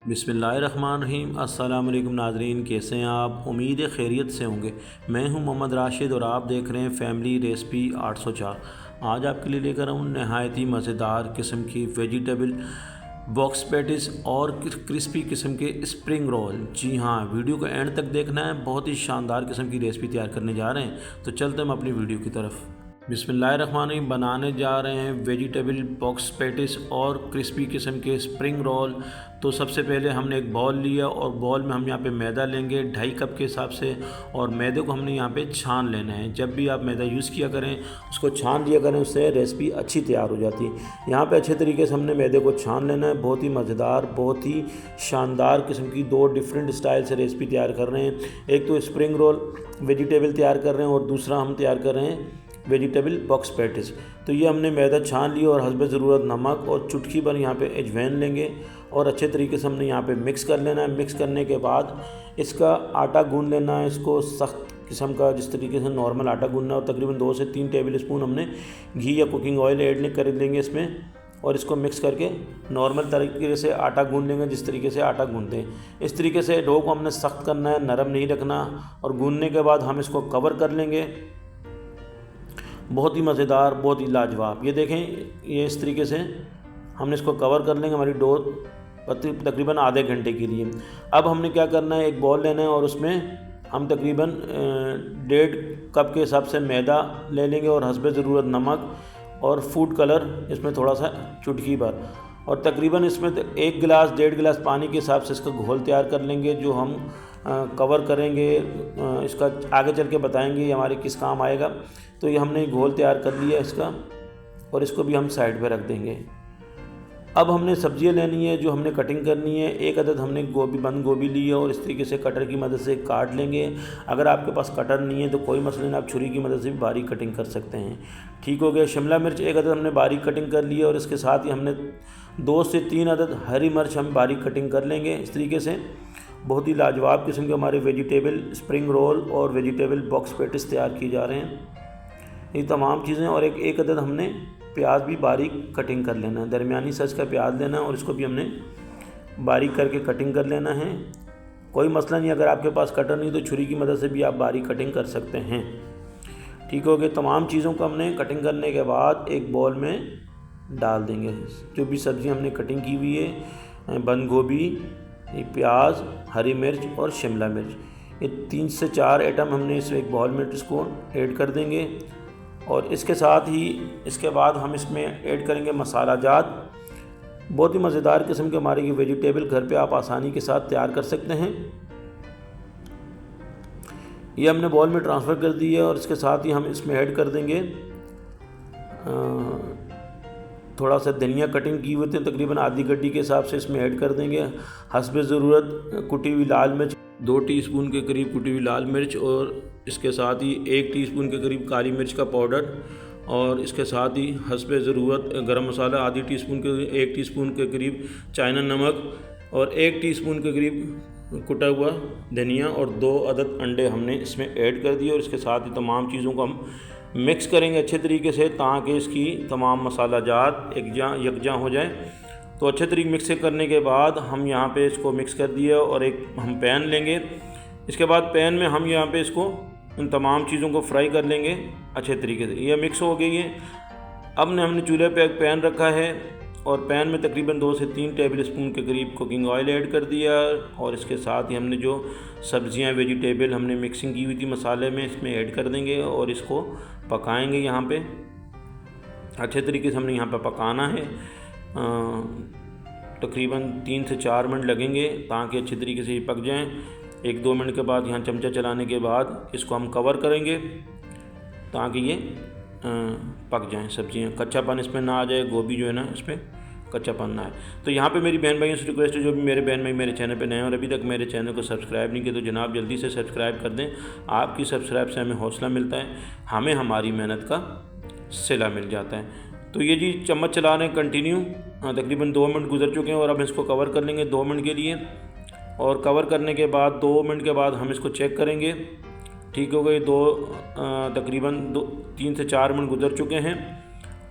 बिस्मिल्लाहिर्रहमानिर्रहीम। अस्सलाम वालेकुम नाज़रीन, कैसे हैं आप? उम्मीद है खैरियत से होंगे। मैं हूं मोहम्मद राशिद और आप देख रहे हैं फैमिली रेसिपी 804। आज आपके लिए लेकर आऊँ नहायत ही मज़ेदार किस्म की वेजिटेबल बॉक्स पैटिस और क्रिस्पी किस्म के स्प्रिंग रोल। जी हाँ, वीडियो को एंड तक देखना है। बहुत ही शानदार किस्म की रेसिपी तैयार करने जा रहे हैं, तो चलते हम अपनी वीडियो की तरफ। बिस्मिल्लाहिर्रहमानिर्रहीम। बनाने जा रहे हैं वेजिटेबल बॉक्स पैटिस और क्रिस्पी किस्म के स्प्रिंग रोल। तो सबसे पहले हमने एक बॉल लिया और बॉल में हम यहाँ पे मैदा लेंगे 2.5 कप के हिसाब से, और मैदे को हमने यहाँ पे छान लेना है। जब भी आप मैदा यूज़ किया करें उसको छान लिया करें, उससे रेसिपी अच्छी तैयार हो जाती है। यहाँ पे अच्छे तरीके से हमने मैदे को छान लेना है। बहुत ही मज़ेदार, बहुत ही शानदार किस्म की 2 डिफरेंट स्टाइल से रेसिपी तैयार कर रहे हैं। एक तो स्प्रिंग रोल वेजिटेबल तैयार कर रहे हैं और दूसरा हम तैयार कर रहे हैं वेजिटेबल बॉक्स पैटिस। तो ये हमने मैदा छान लिया और हस्बे ज़रूरत नमक और चुटकी भर यहाँ पे अजवाइन लेंगे और अच्छे तरीके से हमने यहाँ पे मिक्स कर लेना है। मिक्स करने के बाद इसका आटा गूंद लेना है। इसको सख्त किस्म का जिस तरीके से नॉर्मल आटा गूंदना है, और तकरीबन 2 से 3 टेबल स्पून हमने घी या कुकिंग ऑयल ऐड कर लेंगे इसमें, और इसको मिक्स करके नॉर्मल तरीके से आटा गूंद लेंगे जिस तरीके से आटा गूंदते हैं। इस तरीके से डो को हमने सख्त करना है, नरम नहीं रखना। और गूंदने के बाद हम इसको कवर कर लेंगे। बहुत ही मज़ेदार, बहुत ही लाजवाब। ये देखें, ये इस तरीके से हमने इसको कवर कर लेंगे हमारी डो तकरीबन आधे घंटे के लिए। अब हमने क्या करना है, एक बॉल लेना है और उसमें हम तकरीबन 1.5 कप के हिसाब से मैदा ले लेंगे और हस्बे ज़रूरत नमक और फूड कलर इसमें थोड़ा सा चुटकी भर, और तकरीबन इसमें 1 गिलास 1.5 गिलास पानी के हिसाब से इसका घोल तैयार कर लेंगे, जो हम कवर करेंगे। इसका आगे चल के बताएंगे ये हमारे किस काम आएगा। तो ये हमने घोल तैयार कर लिया इसका, और इसको भी हम साइड पे रख देंगे। अब हमने सब्जियां लेनी है जो हमने कटिंग करनी है। 1 अदद हमने बंद गोभी ली है और इस तरीके से कटर की मदद से काट लेंगे। अगर आपके पास कटर नहीं है तो कोई मसला नहीं, आप छुरी की मदद से भी बारीक कटिंग कर सकते हैं। ठीक हो गया। शिमला मिर्च 1 अदद हमने बारीक कटिंग कर ली है, और इसके साथ ही हमने 2 से 3 अदद हरी मिर्च हम बारीक कटिंग कर लेंगे। इस तरीके से बहुत ही लाजवाब किस्म के हमारे वेजिटेबल स्प्रिंग रोल और वेजिटेबल बॉक्स पैटिस तैयार किए जा रहे हैं। ये तमाम चीज़ें, और एक अदद हमने प्याज भी बारीक कटिंग कर लेना है। दरमियानी साइज़ का प्याज लेना है और इसको भी हमने बारीक करके कटिंग कर लेना है। कोई मसला नहीं, अगर आपके पास कटर नहीं तो छुरी की मदद से भी आप बारीक कटिंग कर सकते हैं। ठीक हो गया। तमाम चीज़ों को हमने कटिंग करने के बाद एक बॉल में डाल देंगे। जो भी सब्ज़ी हमने कटिंग की हुई है, बंद गोभी, प्याज, हरी मिर्च और शिमला मिर्च, ये 3 से 4 आइटम हमने इस एक बॉल में इसको ऐड कर देंगे। और इसके साथ ही इसके बाद हम इसमें ऐड करेंगे मसाला जात। बहुत ही मज़ेदार किस्म के हमारे ये वेजिटेबल घर पे आप आसानी के साथ तैयार कर सकते हैं। ये हमने बॉल में ट्रांसफ़र कर दी है, और इसके साथ ही हम इसमें ऐड कर देंगे थोड़ा सा धनिया कटिंग की हुई थी, तकरीबन आधी गड्डी के हिसाब से इसमें ऐड कर देंगे। हस्बे ज़रूरत कुटी हुई लाल मिर्च 2 टीस्पून के करीब कुटी हुई लाल मिर्च, और इसके साथ ही 1 टीस्पून के करीब काली मिर्च का पाउडर, और इसके साथ ही हस्बे ज़रूरत गरम मसाला आधी टीस्पून के 1 टीस्पून के करीब चाइना नमक, और 1 टीस्पून के करीब कुटा हुआ धनिया, और 2 अदद अंडे हमने इसमें ऐड कर दिए। और इसके साथ ही तमाम चीज़ों को हम मिक्स करेंगे अच्छे तरीके से, ताकि इसकी तमाम मसाला जात यकजा हो जाए। तो अच्छे तरीके मिक्स करने के बाद हम यहाँ पे इसको मिक्स कर दिया, और एक हम पैन लेंगे। इसके बाद पैन में हम यहाँ पे इसको इन तमाम चीज़ों को फ्राई कर लेंगे अच्छे तरीके से। ये मिक्स हो गई है। अब हमने चूल्हे पे एक पैन रखा है, और पैन में तकरीबन 2 से 3 टेबल स्पून के करीब कुकिंग ऑयल ऐड कर दिया, और इसके साथ ही हमने जो सब्ज़ियाँ वेजिटेबल हमने मिक्सिंग की हुई थी मसाले में, इसमें ऐड कर देंगे और इसको पकाएंगे। यहाँ पे अच्छे तरीके से हमने यहाँ पे पकाना है। तकरीबन 3 से 4 मिनट लगेंगे ताकि अच्छे तरीके से ये पक जाएं। 1-2 मिनट के बाद यहाँ चमचा चलाने के बाद इसको हम कवर करेंगे ताकि ये पक जाएं सब्जियाँ, कच्चापन इसमें ना आ जाए, गोभी जो है ना इसमें कच्चापन ना आए। तो यहाँ पे मेरी बहन भाइयों से रिक्वेस्ट है, जो भी मेरे बहन भाई मेरे चैनल पे नए हैं और अभी तक मेरे चैनल को सब्सक्राइब नहीं किया तो जनाब जल्दी से सब्सक्राइब कर दें। आपकी सब्सक्राइब से हमें हौसला मिलता है, हमें हमारी मेहनत का सिला मिल जाता है। तो ये जी चम्मच चला रहे हैं कंटिन्यू। तकरीबन 2 मिनट गुजर चुके हैं, और अब इसको कवर कर लेंगे 2 मिनट के लिए। और कवर करने के बाद 2 मिनट के बाद हम इसको चेक करेंगे। ठीक हो गई। तकरीबन 3 से 4 मिनट गुजर चुके हैं,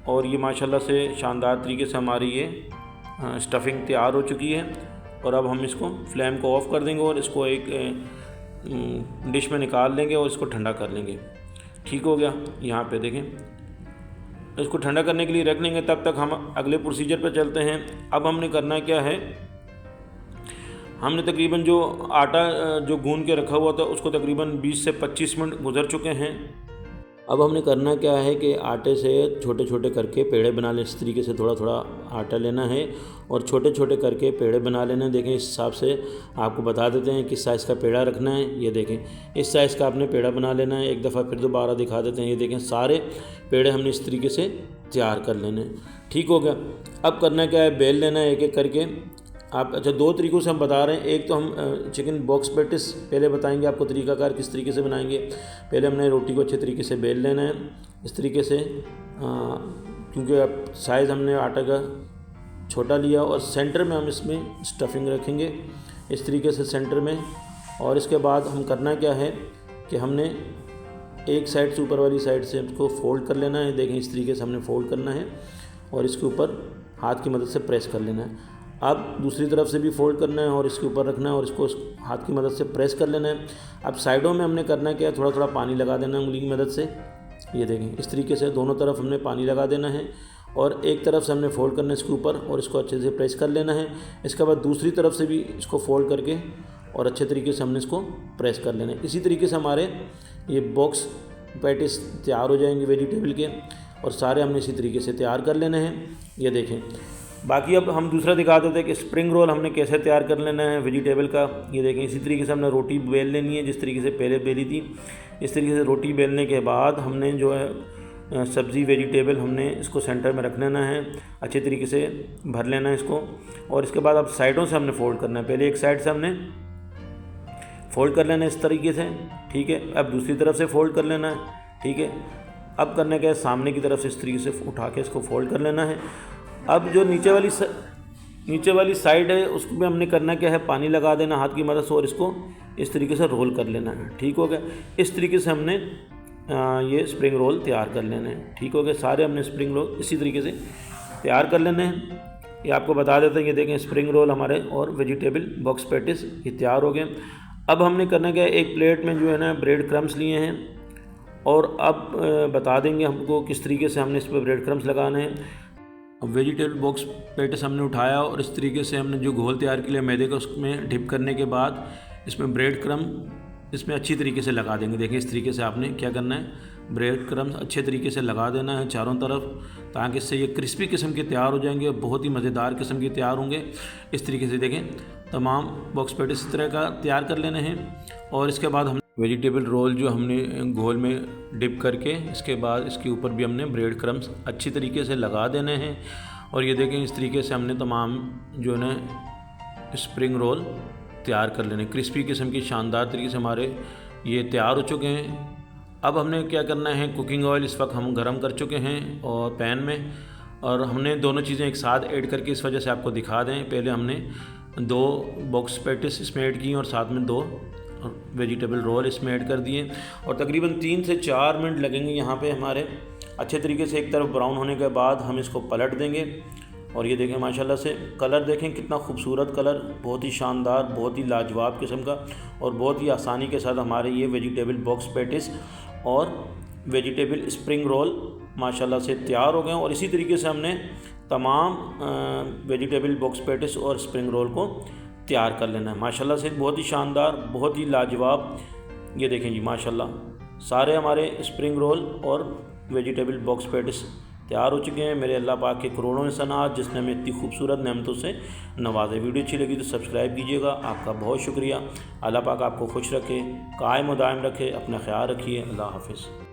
और ये माशाल्लाह से शानदार तरीके से हमारी ये स्टफ़िंग तैयार हो चुकी है। और अब हम इसको फ्लेम को ऑफ़ कर देंगे और इसको एक डिश में निकाल लेंगे और इसको ठंडा कर लेंगे। ठीक हो गया। यहाँ पे देखें, इसको ठंडा करने के लिए रख लेंगे। तब तक हम अगले प्रोसीजर पर चलते हैं। अब हमने करना क्या है, हमने तकरीबन जो आटा जो गूंद के रखा हुआ था उसको तकरीबन 20 से 25 मिनट गुजर चुके हैं। अब हमने करना क्या है कि आटे से छोटे छोटे करके पेड़े बना लें। इस तरीके से थोड़ा थोड़ा आटा लेना है और छोटे छोटे करके पेड़े बना लेना है। देखें, इस हिसाब से आपको बता देते हैं किस साइज़ का पेड़ा रखना है। ये देखें, इस साइज़ का आपने पेड़ा बना लेना है। एक दफ़ा फिर दोबारा दिखा देते हैं। ये देखें, सारे पेड़े हमने इस तरीके से तैयार कर लेने हैं। ठीक हो गया। अब करना क्या है, बेल लेना है एक एक करके। आप अच्छा, दो तरीक़ों से हम बता रहे हैं। एक तो हम चिकन बॉक्स पैटिस पहले बताएंगे आपको तरीक़ाकार किस तरीके से बनाएंगे। पहले हमने रोटी को अच्छे तरीके से बेल लेना है इस तरीके से, क्योंकि अब साइज़ हमने आटा का छोटा लिया और सेंटर में हम इसमें स्टफिंग रखेंगे इस तरीके से सेंटर में। और इसके बाद हम करना क्या है कि हमने एक साइड से ऊपर वाली साइड से इसको फोल्ड कर लेना है। देखें, इस तरीके से हमने फोल्ड करना है और इसके ऊपर हाथ की मदद से प्रेस कर लेना है। अब दूसरी तरफ से भी फोल्ड करना है और इसके ऊपर रखना है और इसको हाथ की मदद से प्रेस कर लेना है। अब साइडों में हमने करना क्या है, थोड़ा थोड़ा पानी लगा देना है उंगली की मदद से। ये देखें, इस तरीके से दोनों तरफ हमने पानी लगा देना है और एक तरफ से हमने फोल्ड करना है इसके ऊपर और इसको अच्छे से प्रेस कर लेना है। इसके बाद दूसरी तरफ से भी इसको फोल्ड करके और अच्छे तरीके से हमने इसको प्रेस कर लेना है। इसी तरीके से हमारे ये बॉक्स पैटिस तैयार हो जाएंगे वेजिटेबल के, और सारे हमने इसी तरीके से तैयार कर लेने हैं। ये देखें, बाकी अब हम दूसरा दिखा देते हैं कि स्प्रिंग रोल हमने कैसे तैयार कर लेना है वेजिटेबल का। ये देखें, इसी तरीके से हमने रोटी बेल लेनी है जिस तरीके से पहले बेली थी। इस तरीके से रोटी बेलने के बाद हमने जो है सब्ज़ी वेजिटेबल हमने इसको सेंटर में रख लेना है, अच्छे तरीके से भर लेना है इसको। और इसके बाद अब साइडों से हमने फोल्ड करना है। पहले एक साइड से हमने फोल्ड कर लेना है इस तरीके से, ठीक है। अब दूसरी तरफ से फोल्ड कर लेना है, ठीक है। अब करना क्या है, सामने की तरफ से इस तरीके से उठा के इसको फोल्ड कर लेना है। अब जो नीचे वाली साइड है उसको भी हमने करना क्या है, पानी लगा देना हाथ की मदद से और इसको इस तरीके से रोल कर लेना है। ठीक हो गया। इस तरीके से हमने ये स्प्रिंग रोल तैयार कर लेने हैं। ठीक हो गया। सारे हमने स्प्रिंग रोल इसी तरीके से तैयार कर लेने हैं। ये आपको बता देते हैं। ये देखें, स्प्रिंग रोल हमारे और वेजिटेबल बॉक्स पैटिस ये तैयार हो गए। अब हमने करना क्या है, एक प्लेट में जो है ना ब्रेड क्रम्स लिए हैं और अब बता देंगे हमको किस तरीके से हमने इस पर ब्रेड क्रम्स लगाने हैं। अब वेजिटेबल बॉक्स पैटिस हमने उठाया और इस तरीके से हमने जो घोल तैयार किया मैदे का उसमें डिप करने के बाद इसमें ब्रेड क्रम इसमें अच्छी तरीके से लगा देंगे। देखें, इस तरीके से आपने क्या करना है, ब्रेड क्रम्स अच्छे तरीके से लगा देना है चारों तरफ, ताकि इससे ये क्रिस्पी किस्म के तैयार हो जाएंगे और बहुत ही मज़ेदार किस्म के तैयार होंगे। इस तरीके से देखें, तमाम बॉक्स पैटिस इस तरह का तैयार कर लेने हैं। और इसके बाद हम वेजिटेबल रोल जो हमने घोल में डिप करके इसके बाद इसके ऊपर भी हमने ब्रेड क्रम्स अच्छी तरीके से लगा देने हैं। और ये देखें, इस तरीके से हमने तमाम जो है ना स्प्रिंग रोल तैयार कर लेने, क्रिस्पी किस्म की शानदार तरीके से हमारे ये तैयार हो चुके हैं। अब हमने क्या करना है, कुकिंग ऑयल इस वक्त हम गरम कर चुके हैं और पैन में, और हमने दोनों चीज़ें एक साथ ऐड करके इस वजह से आपको दिखा दें। पहले हमने 2 बॉक्स पैटिस इसमें ऐड की और साथ में 2 वेजिटेबल रोल इसमें ऐड कर दिए और तकरीबन 3 से 4 मिनट लगेंगे यहाँ पे हमारे अच्छे तरीके से। एक तरफ ब्राउन होने के बाद हम इसको पलट देंगे और ये देखें, माशाल्लाह से कलर देखें कितना खूबसूरत कलर, बहुत ही शानदार, बहुत ही लाजवाब किस्म का, और बहुत ही आसानी के साथ हमारे ये वेजिटेबल बॉक्स पैटिस और वेजिटेबल स्प्रिंग रोल माशाल्लाह से तैयार हो गए। और इसी तरीके से हमने तमाम वेजिटेबल बॉक्स पैटिस और स्प्रिंग रोल को तैयार कर लेना है। माशाल्लाह से बहुत ही शानदार, बहुत ही लाजवाब। ये देखें जी, माशाल्लाह सारे हमारे स्प्रिंग रोल और वेजिटेबल बॉक्स पैटिस तैयार हो चुके हैं। मेरे अल्लाह पाक के करोड़ों एहसानात जिसने हमें इतनी खूबसूरत नेमतों से नवाजे। वीडियो अच्छी लगी तो सब्सक्राइब कीजिएगा। आपका बहुत शुक्रिया। अल्लाह पाक आपको खुश रखे, कायम व दायम रखे। अपना ख्याल रखिए। अल्लाह हाफ़िज़।